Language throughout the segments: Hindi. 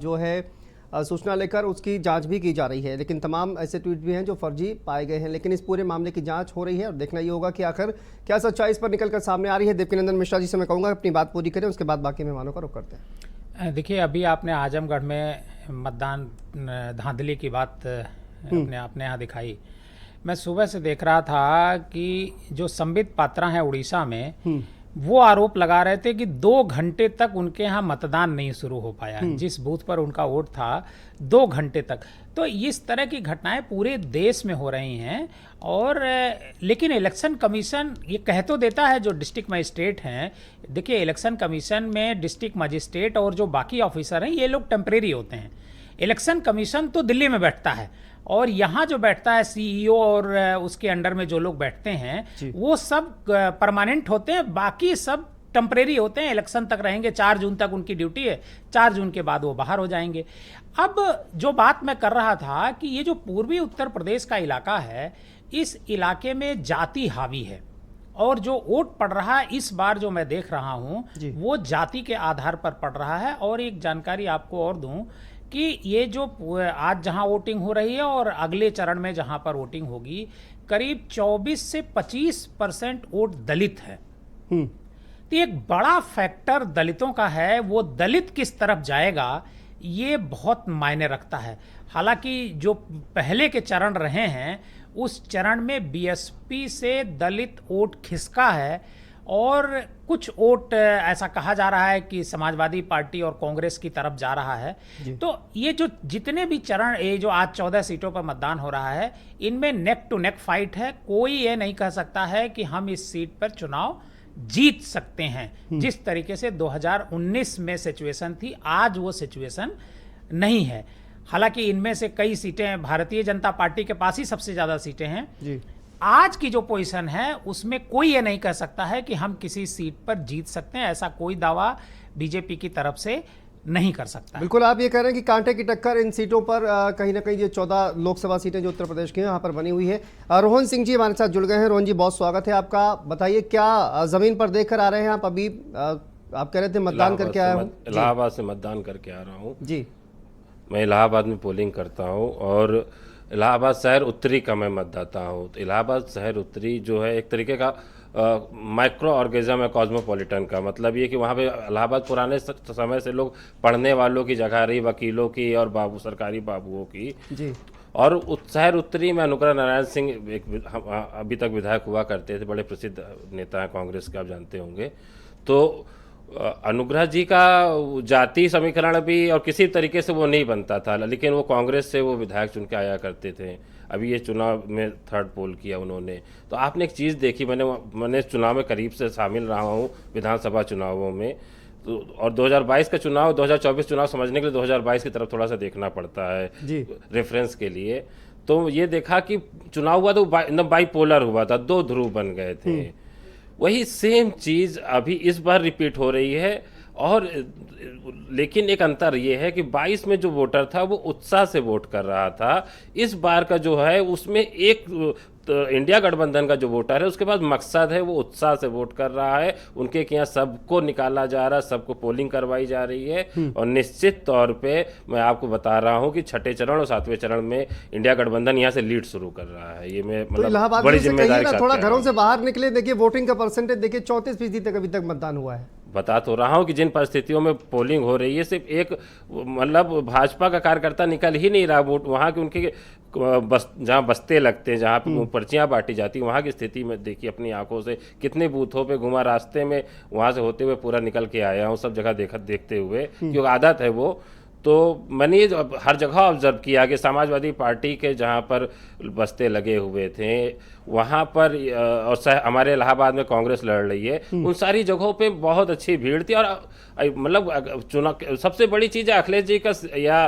जो है सूचना लेकर उसकी जांच भी की जा रही है, लेकिन तमाम ऐसे ट्वीट भी हैं जो फर्जी पाए गए हैं। लेकिन इस पूरे मामले की जांच हो रही है और देखना ये होगा कि आखिर क्या सच्चाई इस पर निकलकर सामने आ रही है। देवकीनंदन मिश्रा जी से मैं कहूँगा अपनी बात पूरी करें, उसके बाद बाकी मेहमानों का रुख करते हैं। देखिए, अभी आपने आजमगढ़ में मतदान धांधली की बात आपने यहाँ दिखाई। मैं सुबह से देख रहा था कि जो संबित पात्रा हैं उड़ीसा में, वो आरोप लगा रहे थे कि 2 घंटे तक उनके यहाँ मतदान नहीं शुरू हो पाया। जिस बूथ पर उनका वोट था 2 घंटे तक। तो इस तरह की घटनाएं पूरे देश में हो रही हैं। और लेकिन इलेक्शन कमीशन ये कह तो देता है, जो डिस्ट्रिक्ट मजिस्ट्रेट हैं, देखिए इलेक्शन कमीशन में डिस्ट्रिक्ट मजिस्ट्रेट और जो बाकी ऑफिसर हैं ये लोग टेम्परेरी होते हैं। इलेक्शन कमीशन तो दिल्ली में बैठता है और यहाँ जो बैठता है सीईओ और उसके अंडर में जो लोग बैठते हैं वो सब परमानेंट होते हैं, बाकी सब टेम्परेरी होते हैं। इलेक्शन तक रहेंगे, 4 जून तक उनकी ड्यूटी है, 4 जून के बाद वो बाहर हो जाएंगे। अब जो बात मैं कर रहा था कि ये जो पूर्वी उत्तर प्रदेश का इलाका है, इस इलाके में जाति हावी है और जो वोट पड़ रहा है इस बार जो मैं देख रहा हूँ वो जाति के आधार पर पड़ रहा है। और एक जानकारी आपको और दूं कि ये जो आज जहां वोटिंग हो रही है और अगले चरण में जहां पर वोटिंग होगी, करीब 24 से 25% वोट दलित है। तो एक बड़ा फैक्टर दलितों का है, वो दलित किस तरफ जाएगा ये बहुत मायने रखता है। हालांकि जो पहले के चरण रहे हैं उस चरण में बीएसपी से दलित वोट खिसका है और कुछ वोट ऐसा कहा जा रहा है कि समाजवादी पार्टी और कांग्रेस की तरफ जा रहा है। तो ये जो जितने भी चरण, ये जो आज 14 सीटों पर मतदान हो रहा है, इनमें नेक टू नेक फाइट है। कोई ये नहीं कह सकता है कि हम इस सीट पर चुनाव जीत सकते हैं। जिस तरीके से 2019 में सिचुएशन थी, आज वो सिचुएशन नहीं है। हालांकि इनमें से कई सीटें भारतीय जनता पार्टी के पास ही सबसे ज्यादा सीटें हैं जी। आज की जो पोजीशन है उसमें कोई ये नहीं कह सकता है कि हम किसी सीट पर जीत सकते हैं, ऐसा कोई दावा बीजेपी की तरफ से नहीं कर सकता। बिल्कुल, आप ये कह रहे हैं कि कांटे की टक्कर इन सीटों पर कहीं ना कहीं ये 14 लोकसभा सीटें जो उत्तर प्रदेश की हैं यहाँ पर बनी हुई है। रोहन सिंह जी हमारे साथ जुड़ गए हैं। रोहन जी, बहुत स्वागत है आपका। बताइए, क्या जमीन पर देख कर आ रहे हैं आप? अभी आप कह रहे थे मतदान करके आया हूँ। इलाहाबाद से मतदान करके आ रहा हूँ जी। मैं इलाहाबाद में पोलिंग करता हूँ और इलाहाबाद शहर उत्तरी का मैं मतदाता हूँ। तो इलाहाबाद शहर उत्तरी जो है एक तरीके का माइक्रो ऑर्गेनिज्म है कॉस्मोपॉलिटन का। मतलब ये कि वहाँ पे इलाहाबाद पुराने समय से लोग पढ़ने वालों की जगह रही, वकीलों की और सरकारी बाबुओं की जी। और शहर उत्तरी में अनुग्रह नारायण सिंह अभी तक विधायक हुआ करते थे, बड़े प्रसिद्ध नेता हैं कांग्रेस के, आप जानते होंगे। तो अनुग्रह जी का जाति समीकरण भी और किसी तरीके से वो नहीं बनता था, लेकिन वो कांग्रेस से वो विधायक चुन के आया करते थे। अभी ये चुनाव में 3rd पोल किया उन्होंने। तो आपने एक चीज़ देखी, मैंने चुनाव में करीब से शामिल रहा हूँ विधानसभा चुनावों में। तो और 2022 का चुनाव, 2024 चुनाव समझने के लिए 2022 की तरफ थोड़ा सा देखना पड़ता है रेफरेंस के लिए। तो ये देखा कि चुनाव हुआ तो बाईपोलर हुआ था, 2 ध्रुव बन गए थे। वही सेम चीज़ अभी इस बार रिपीट हो रही है। और लेकिन एक अंतर ये है कि 22 में जो वोटर था वो उत्साह से वोट कर रहा था। इस बार का जो है उसमें एक तो इंडिया गठबंधन का जो वोटर है उसके पास मकसद है, वो उत्साह से वोट कर रहा है। उनके यहाँ सबको निकाला जा रहा है, सबको पोलिंग करवाई जा रही है। और निश्चित तौर पे मैं आपको बता रहा हूँ कि 6ठे चरण और 7वें चरण में इंडिया गठबंधन यहाँ से लीड शुरू कर रहा है। ये मैं मतलब बड़ी जिम्मेदारी, थोड़ा घरों से बाहर निकले, देखिए वोटिंग का परसेंटेज देखिए 34% तक अभी तक मतदान हुआ है। बता तो रहा हूँ कि जिन परिस्थितियों में पोलिंग हो रही है, सिर्फ एक मतलब भाजपा का कार्यकर्ता निकल ही नहीं रहा वोट। वहाँ के उनके जहाँ बस्ते लगते हैं, जहाँ पे पर्चियाँ बांटी जाती हैं, वहाँ की स्थिति में देखिए अपनी आंखों से। कितने बूथों पे घुमा, रास्ते में वहाँ से होते हुए पूरा निकल के आया हूँ, सब जगह देखते हुए, क्योंकि आदत है वो। तो मैंने ये हर जगह ऑब्जर्व किया कि समाजवादी पार्टी के जहाँ पर बस्ते लगे हुए थे वहाँ पर, और हमारे इलाहाबाद में कांग्रेस लड़ रही है, उन सारी जगहों पे बहुत अच्छी भीड़ थी। और मतलब चुनाव सबसे बड़ी चीज़ है अखिलेश जी का या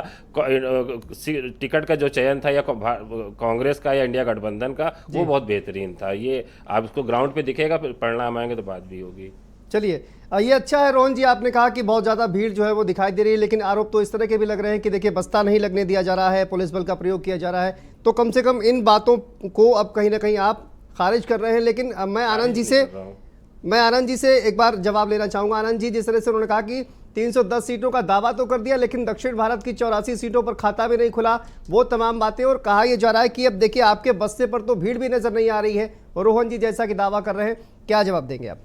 टिकट का जो चयन था, या कांग्रेस का या इंडिया गठबंधन का, वो बहुत बेहतरीन था। ये आप इसको ग्राउंड पे दिखेगा, फिर परिणाम आएंगे तो बात भी होगी। चलिए, ये अच्छा है रोहन जी, आपने कहा कि बहुत ज़्यादा भीड़ जो है वो दिखाई दे रही है, लेकिन आरोप तो इस तरह के भी लग रहे हैं कि देखिए बस्ता नहीं लगने दिया जा रहा है, पुलिस बल का प्रयोग किया जा रहा है। तो कम से कम इन बातों को अब कहीं ना कहीं आप खारिज कर रहे हैं। लेकिन मैं आनंद जी से एक बार जवाब लेना चाहूँगा। आनंद जी, जिस तरह से उन्होंने कहा कि 310 सीटों का दावा तो कर दिया, लेकिन दक्षिण भारत की 84 सीटों पर खाता भी नहीं खुला, वो तमाम बातें। और कहा यह जा रहा है कि अब देखिए आपके बस्ते पर तो भीड़ भी नजर नहीं आ रही है, रोहन जी जैसा कि दावा कर रहे हैं। क्या जवाब देंगे आप?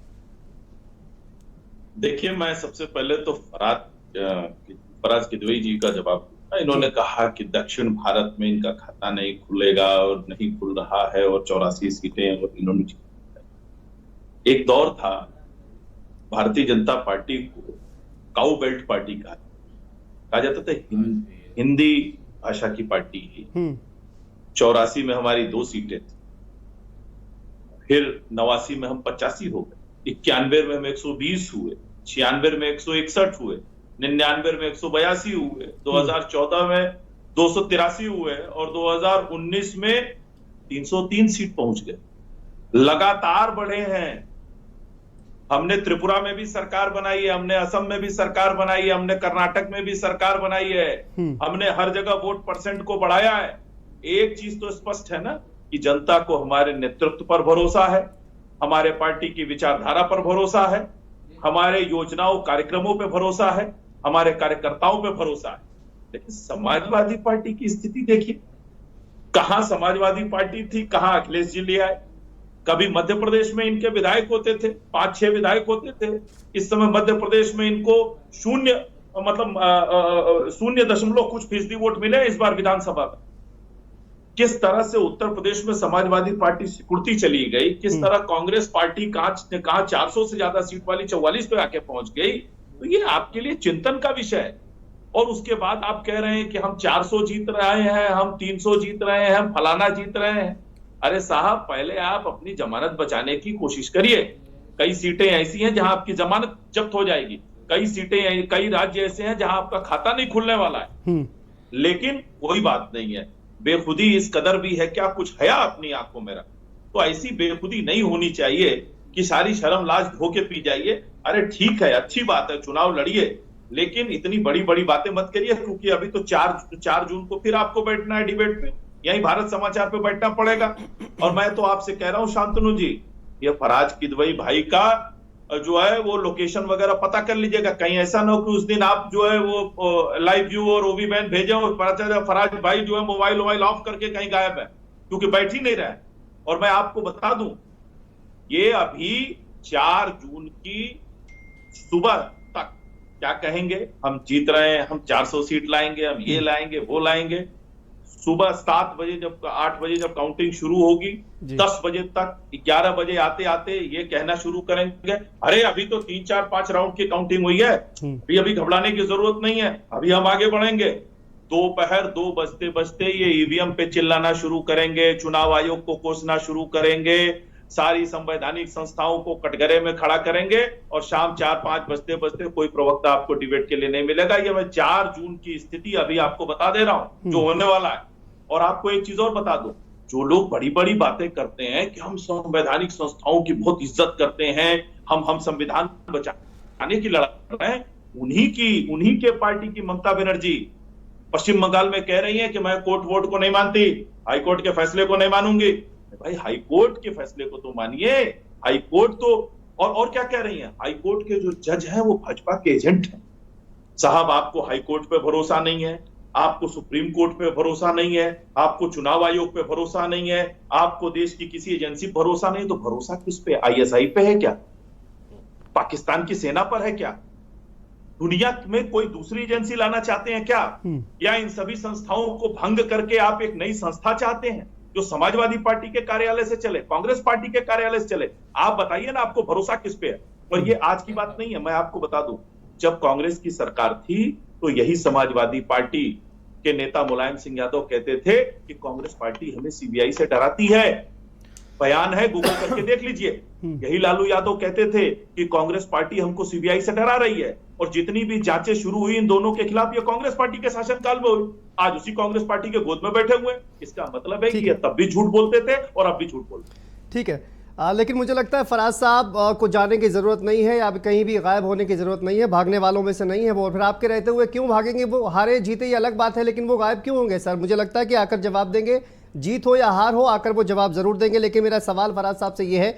देखिए, मैं सबसे पहले तो फराज किदवई जी का जवाब दूंगा। इन्होंने कहा कि दक्षिण भारत में इनका खाता नहीं खुलेगा और नहीं खुल रहा है और 84 सीटें और इन्होंने एक दौर था भारतीय जनता पार्टी को काउ बेल्ट पार्टी कहा जाता था, हिंदी भाषा की पार्टी ही। 84 में हमारी 2 सीटें थी, फिर 89 में हम 85 हो गए, 91 में हम 120 हुए, 96 में 161 हुए, 99 में 182 हुए, 2014 में 283 हुए और 2019 में 303 सीट पहुंच गए। लगातार बढ़े हैं। हमने त्रिपुरा में भी सरकार बनाई है, हमने असम में भी सरकार बनाई है, हमने कर्नाटक में भी सरकार बनाई है, हमने हर जगह वोट परसेंट को बढ़ाया है। एक चीज तो स्पष्ट है ना कि जनता को हमारे नेतृत्व पर भरोसा है, हमारे पार्टी की विचारधारा पर भरोसा है, हमारे योजनाओं कार्यक्रमों पे भरोसा है, हमारे कार्यकर्ताओं पे भरोसा है। लेकिन समाजवादी पार्टी की स्थिति देखिए, कहां समाजवादी पार्टी थी, कहां अखिलेश जी ले आए। कभी मध्य प्रदेश में इनके विधायक होते थे, 5-6 विधायक होते थे। इस समय मध्य प्रदेश में इनको 0.0 कुछ फीसदी वोट मिले इस बार विधानसभा में। किस तरह से उत्तर प्रदेश में समाजवादी पार्टी सिकुड़ती चली गई, किस तरह कांग्रेस पार्टी कहां 400 से ज्यादा सीट वाली 44 पे आके पहुंच गई, तो ये आपके लिए चिंतन का विषय है। और उसके बाद आप कह रहे हैं कि हम 400 जीत रहे हैं, हम 300 जीत रहे हैं, हम फलाना जीत रहे हैं। अरे साहब, पहले आप अपनी जमानत बचाने की कोशिश करिए। कई सीटें ऐसी हैं जहां आपकी जमानत जब्त हो जाएगी, कई राज्य ऐसे हैं जहां आपका खाता नहीं खुलने वाला है। लेकिन कोई बात नहीं है, बेखुदी इस कदर भी है, क्या कुछ हया अपनी आंखों में रख। तो ऐसी बेखुदी नहीं होनी चाहिए कि सारी शर्म लाज धो के पी जाइए। अरे ठीक है, अच्छी बात है, चुनाव लड़िए, लेकिन इतनी बड़ी बड़ी बातें मत करिए, क्योंकि अभी तो 4 जून को फिर आपको बैठना है डिबेट पे, यही भारत समाचार पे बैठना पड़ेगा। और मैं तो आपसे कह रहा हूं शांतनु जी, ये फराज किदवई भाई का जो है वो लोकेशन वगैरह पता कर लीजिएगा। कहीं ऐसा ना हो कि उस दिन आप जो है वो लाइव व्यू और ओवी बैन भेजे और पता चला फराज भाई जो है मोबाइल ऑफ करके कहीं गायब है, क्योंकि बैठ ही नहीं रहा है। और मैं आपको बता दूं, ये अभी 4 जून की सुबह तक क्या कहेंगे, हम जीत रहे हैं, हम 400 सीट लाएंगे, हम ये लाएंगे, वो लाएंगे। सुबह 7 बजे जब 8 बजे जब काउंटिंग शुरू होगी, 10 बजे तक 11 बजे आते आते ये कहना शुरू करेंगे, अरे अभी तो 3, 4, 5 राउंड की काउंटिंग हुई है, अभी घबराने की जरूरत नहीं है, अभी हम आगे बढ़ेंगे। दोपहर 2 बजते बजते ये ईवीएम पे चिल्लाना शुरू करेंगे, चुनाव आयोग को कोसना शुरू करेंगे, सारी संवैधानिक संस्थाओं को कटघरे में खड़ा करेंगे और शाम 4-5 बजते बजते कोई प्रवक्ता आपको डिबेट के लिए नहीं मिलेगा। ये मैं 4 जून की स्थिति अभी आपको बता दे रहा हूं जो होने वाला है। और आपको एक चीज और बता दूं, जो लोग बड़ी बड़ी बातें करते हैं कि हम संवैधानिक संस्थाओं की बहुत इज्जत करते हैं, हम संविधान बचाने की लड़ाई कर रहे हैं, उन्हीं के पार्टी की ममता बनर्जी पश्चिम बंगाल में कह रही है कि मैं कोर्ट वोट को नहीं मानती, हाईकोर्ट के फैसले को नहीं मानूंगी। भाई हाईकोर्ट के फैसले को तो मानिए, हाईकोर्ट तो और क्या कह रही है, हाईकोर्ट के जो जज हैं वो भाजपा के एजेंट हैं। साहब, आपको हाईकोर्ट पे भरोसा नहीं है, आपको सुप्रीम कोर्ट पे भरोसा नहीं है, आपको चुनाव आयोग पे भरोसा नहीं है, आपको देश की किसी एजेंसी पर भरोसा नहीं, तो भरोसा किस पे, आईएसआई पे है क्या, पाकिस्तान की सेना पर है क्या, दुनिया में कोई दूसरी एजेंसी लाना चाहते हैं क्या, या इन सभी संस्थाओं को भंग करके आप एक नई संस्था चाहते हैं जो समाजवादी पार्टी के कार्यालय से चले, कांग्रेस पार्टी के कार्यालय से चले? आप बताइए ना, आपको भरोसा किस पे है। और ये आज की बात नहीं है, मैं आपको बता दूं, जब कांग्रेस की सरकार थी तो यही समाजवादी पार्टी के नेता मुलायम सिंह यादव कहते थे कि कांग्रेस पार्टी हमें सीबीआई से डराती है। बयान है, गूगल करके देख लीजिए। यही लालू यादव कहते थे कि कांग्रेस पार्टी हमको सीबीआई से डरा रही है। और जितनी भी जांचें शुरू हुई इन दोनों के खिलाफ, ये कांग्रेस पार्टी के शासनकाल में हुई। आज उसी कांग्रेस पार्टी के गोद में बैठे हुए। इसका मतलब है कि ये तब भी झूठ बोलते थे और अब भी झूठ बोलते हैं। ठीक है, लेकिन मुझे लगता है फराज साहब को जाने की ज़रूरत नहीं है, या कहीं भी गायब होने की ज़रूरत नहीं है, भागने वालों में से नहीं है वो। फिर आपके रहते हुए क्यों भागेंगे? वो हारे जीते ये अलग बात है, लेकिन वो गायब क्यों होंगे सर? मुझे लगता है कि आकर जवाब देंगे, जीत हो या हार हो, आकर वो जवाब ज़रूर देंगे। लेकिन मेरा सवाल फराज साहब से ये है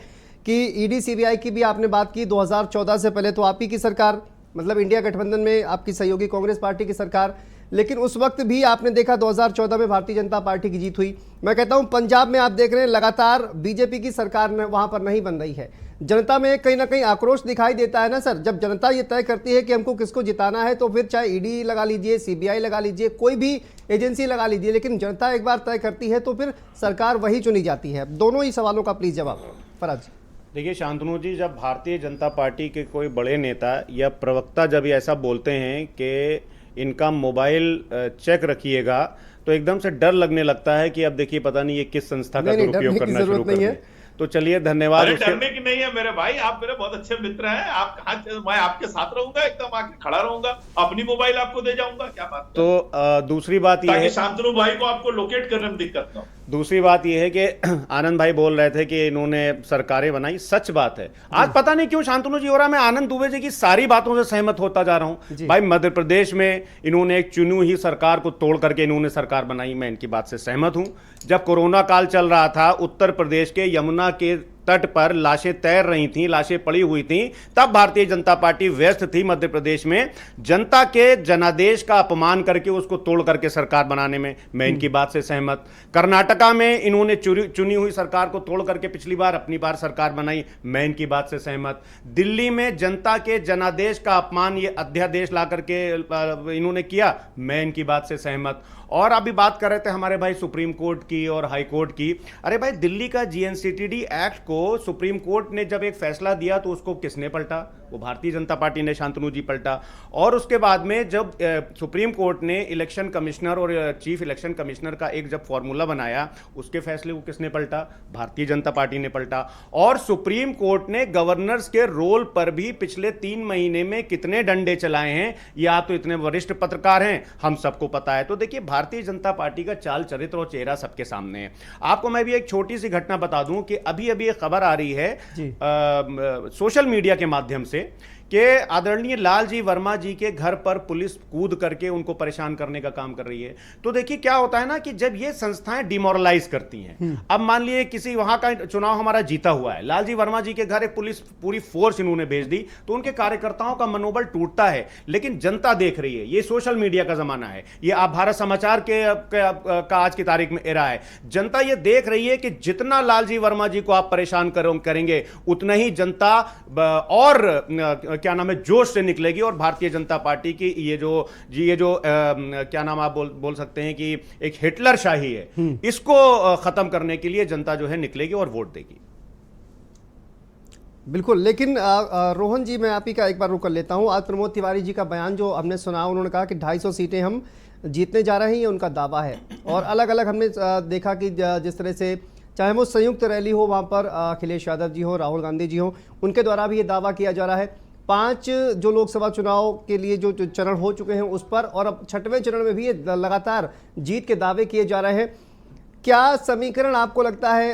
कि ईडी सीबीआई की भी आपने बात की, 2014 से पहले तो आप ही की सरकार मतलब इंडिया गठबंधन में आपकी सहयोगी कांग्रेस पार्टी की सरकार, लेकिन उस वक्त भी आपने देखा 2014 में भारतीय जनता पार्टी की जीत हुई। मैं कहता हूं पंजाब में आप देख रहे हैं लगातार बीजेपी की सरकार वहां पर नहीं बन रही है। जनता में कहीं ना कहीं आक्रोश दिखाई देता है ना सर, जब जनता ये तय करती है कि हमको किसको जिताना है तो फिर चाहे ईडी लगा लीजिए, सीबीआई लगा लीजिए, कोई भी एजेंसी लगा लीजिए, लेकिन जनता एक बार तय करती है तो फिर सरकार वही चुनी जाती है। दोनों ही सवालों का प्लीज जवाब फराज। देखिए शांतनु जी, जब भारतीय जनता पार्टी के कोई बड़े नेता या प्रवक्ता जब ये ऐसा बोलते हैं कि इनका मोबाइल चेक रखिएगा, तो एकदम से डर लगने लगता है कि अब देखिए पता नहीं ये किस संस्था का दुरुपयोग करना शुरू कर दें। तो चलिए धन्यवाद। अरे डरने की नहीं है मेरे भाई, आप मेरे बहुत अच्छे मित्र हैं। आप कहाँ, मैं आपके साथ रहूंगा, एकदम आके खड़ा रहूंगा, अपनी मोबाइल आपको दे जाऊंगा, क्या बात। तो दूसरी बात यह है, शांतनु भाई को आपको लोकेट करने में दिक्कत ना हो। दूसरी बात यह है कि आनंद भाई बोल रहे थे कि इन्होंने सरकारें बनाई, सच बात है। आज पता नहीं क्यों शांतनु जी हो रहा है, मैं आनंद दुबे जी की सारी बातों से सहमत होता जा रहा हूं। भाई मध्य प्रदेश में इन्होंने एक चुनी हुई सरकार को तोड़ करके इन्होंने सरकार बनाई, मैं इनकी बात से सहमत हूं। जब कोरोना काल चल रहा था, उत्तर प्रदेश के यमुना के तट पर लाशें तैर रही थीं, लाशें पड़ी हुई थीं, तब भारतीय जनता पार्टी व्यस्त थी मध्य प्रदेश में जनता के जनादेश का अपमान करके उसको तोड़ करके सरकार बनाने में, मैं इनकी बात से सहमत। कर्नाटका में इन्होंने चुनी हुई सरकार को तोड़ करके पिछली बार अपनी बार सरकार बनाई, मैं इनकी बात से सहमत। दिल्ली में जनता के जनादेश का अपमान, ये अध्यादेश ला करके इन्होंने किया, मैं इनकी बात से सहमत। और अभी बात कर रहे थे हमारे भाई सुप्रीम कोर्ट की और हाई कोर्ट की। अरे भाई, दिल्ली का जीएनसीटीडी एक्ट को सुप्रीम कोर्ट ने जब एक फैसला दिया तो उसको किसने पलटा? वो भारतीय जनता पार्टी ने, शांतनु जी पलटा। और उसके बाद में जब सुप्रीम कोर्ट ने इलेक्शन कमिश्नर और चीफ इलेक्शन कमिश्नर का एक जब फॉर्मूला बनाया, उसके फैसले को किसने पलटा? भारतीय जनता पार्टी ने पलटा। और सुप्रीम कोर्ट ने गवर्नर्स के रोल पर भी पिछले 3 महीने में कितने डंडे चलाए हैं, ये आप तो इतने वरिष्ठ पत्रकार हैं, हम सबको पता है। तो देखिए, भारतीय जनता पार्टी का चाल चरित्र और चेहरा सबके सामने है। आपको मैं भी एक छोटी सी घटना बता दूं कि अभी अभी एक खबर आ रही है सोशल मीडिया के माध्यम से कि आदरणीय लालजी वर्मा जी के घर पर पुलिस कूद करके उनको परेशान करने का काम कर रही है। तो देखिए क्या होता है ना कि जब ये संस्थाएं डिमोरलाइज करती हैं, अब मान लिए किसी वहां का चुनाव हमारा जीता हुआ है, लालजी वर्मा जी के घर एक पुलिस पूरी फोर्स इन्होंने भेज दी, तो उनके कार्यकर्ताओं का मनोबल टूटता है। लेकिन जनता देख रही है, ये सोशल मीडिया का जमाना है, ये आप भारत समाचार का आज की तारीख में एरा है। जनता ये देख रही है कि जितना लालजी वर्मा जी को आप परेशान करेंगे, उतना ही जनता और क्या नाम है, जोश से निकलेगी। और भारतीय जनता पार्टी की ये जो क्या नाम आप बोल सकते हैं कि एक हिटलर शाही है, इसको खत्म करने के लिए जनता जो है निकलेगी और वोट देगी। बिल्कुल। लेकिन रोहन जी, मैं आप ही का एक बार रुक कर लेता हूं। आज प्रमोद तिवारी जी का बयान जो हमने सुना, उन्होंने कहा कि 250 सीटें हम जीतने जा रहे हैं, ये उनका दावा है। और अलग अलग हमने देखा कि जिस तरह से चाहे वो संयुक्त रैली हो, वहां पर अखिलेश यादव जी हो, राहुल गांधी जी हो, उनके द्वारा भी ये दावा किया जा रहा है। 5 जो लोकसभा चुनाव के लिए जो चरण हो चुके हैं उस पर, और अब 6वें चरण में भी ये लगातार जीत के दावे किए जा रहे हैं। क्या समीकरण आपको लगता है,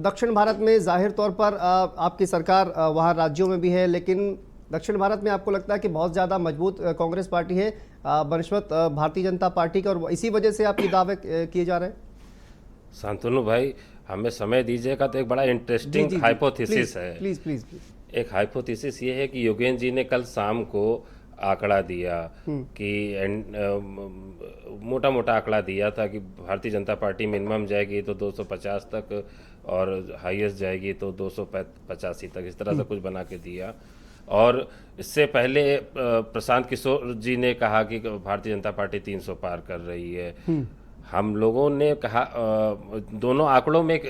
दक्षिण भारत में जाहिर तौर पर आपकी सरकार वहाँ राज्यों में भी है, लेकिन दक्षिण भारत में आपको लगता है कि बहुत ज़्यादा मजबूत कांग्रेस पार्टी है बनस्पत भारतीय जनता पार्टी का, और इसी वजह से आपके दावे किए जा रहे हैं? शांतनु भाई, हमें समय दीजिएगा तो एक बड़ा इंटरेस्टिंग हाइपोथेसिस है। Please please. एक हाइपोथेसिस ये है कि योगेंद्र जी ने कल शाम को आंकड़ा दिया कि मोटा मोटा आंकड़ा दिया था कि भारतीय जनता पार्टी मिनिमम जाएगी तो 250 तक और हाईएस्ट जाएगी तो 285 तक, इस तरह से कुछ बना के दिया। और इससे पहले प्रशांत किशोर जी ने कहा कि भारतीय जनता पार्टी 300 पार कर रही है। हम लोगों ने कहा दोनों आंकड़ों में एक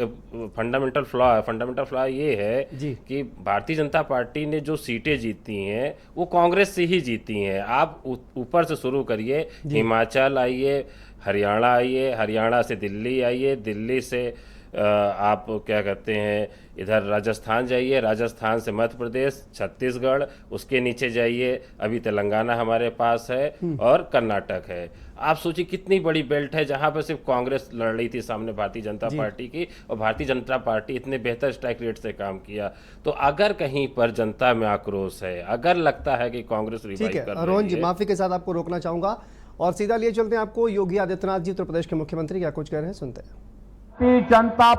फंडामेंटल फ्लॉ है। फंडामेंटल फ्लॉ ये है कि भारतीय जनता पार्टी ने जो सीटें जीती हैं वो कांग्रेस से ही जीती हैं। आप ऊपर से शुरू करिए, हिमाचल आइए, हरियाणा आइए, हरियाणा से दिल्ली आइए, दिल्ली से आप क्या कहते हैं इधर राजस्थान जाइए, राजस्थान से मध्य प्रदेश, छत्तीसगढ़, उसके नीचे जाइए अभी तेलंगाना हमारे पास है और कर्नाटक है। आप सोचिए कितनी बड़ी बेल्ट है जहां पर सिर्फ कांग्रेस लड़ रही थी सामने भारतीय जनता पार्टी की, और भारतीय जनता पार्टी इतने बेहतर स्ट्राइक रेट से काम किया। तो अगर कहीं पर जनता में आक्रोश है, अगर लगता है कि कांग्रेस रिवाइव कर रही है। रोहन जी, माफी के साथ आपको रोकना चाहूंगा और सीधा लिए चलते हैं आपको योगी आदित्यनाथ जी उत्तर प्रदेश के मुख्यमंत्री क्या कुछ कह रहे हैं, सुनते हैं। जनता